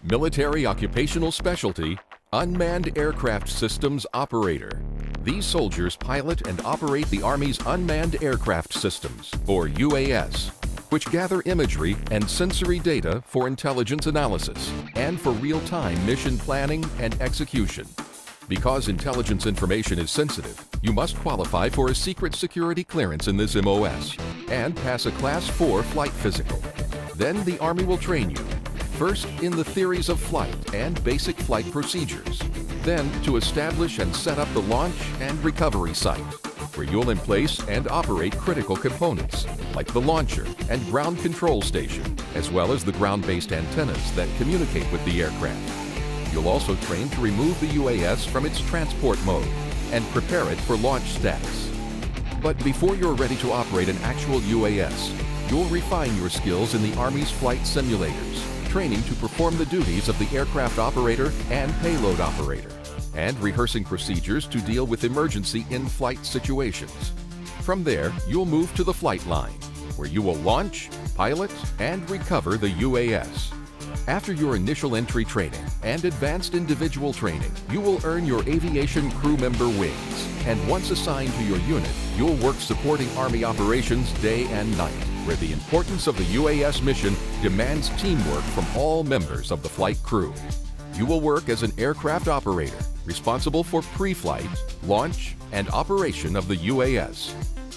Military Occupational Specialty, Unmanned Aircraft Systems Operator. These soldiers pilot and operate the Army's Unmanned Aircraft Systems, or UAS, which gather imagery and sensory data for intelligence analysis and for real-time mission planning and execution. Because intelligence information is sensitive, you must qualify for a secret security clearance in this MOS and pass a Class 4 flight physical. Then the Army will train you, first in the theories of flight and basic flight procedures, then to establish and set up the launch and recovery site, where you'll emplace and operate critical components like the launcher and ground control station, as well as the ground-based antennas that communicate with the aircraft. You'll also train to remove the UAS from its transport mode and prepare it for launch status. But before you're ready to operate an actual UAS, you'll refine your skills in the Army's flight simulators, training to perform the duties of the aircraft operator and payload operator, and rehearsing procedures to deal with emergency in-flight situations. From there, you'll move to the flight line, where you will launch, pilot, and recover the UAS. After your initial entry training and advanced individual training, you will earn your aviation crew member wings, and once assigned to your unit, you'll work supporting Army operations day and night, where the importance of the UAS mission demands teamwork from all members of the flight crew. You will work as an aircraft operator, responsible for pre-flight, launch, and operation of the UAS.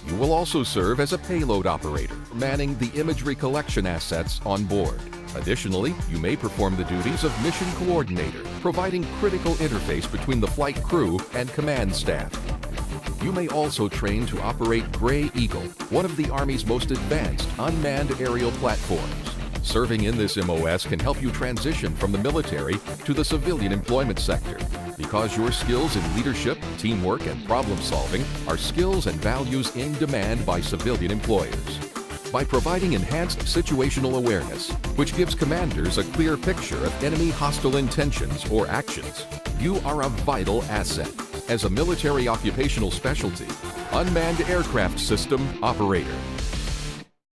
You will also serve as a payload operator, manning the imagery collection assets on board. Additionally, you may perform the duties of mission coordinator, providing critical interface between the flight crew and command staff. You may also train to operate Gray Eagle, one of the Army's most advanced unmanned aerial platforms. Serving in this MOS can help you transition from the military to the civilian employment sector, because your skills in leadership, teamwork, and problem solving are skills and values in demand by civilian employers. By providing enhanced situational awareness, which gives commanders a clear picture of enemy hostile intentions or actions, you are a vital asset as a military occupational specialty, Unmanned Aircraft System Operator.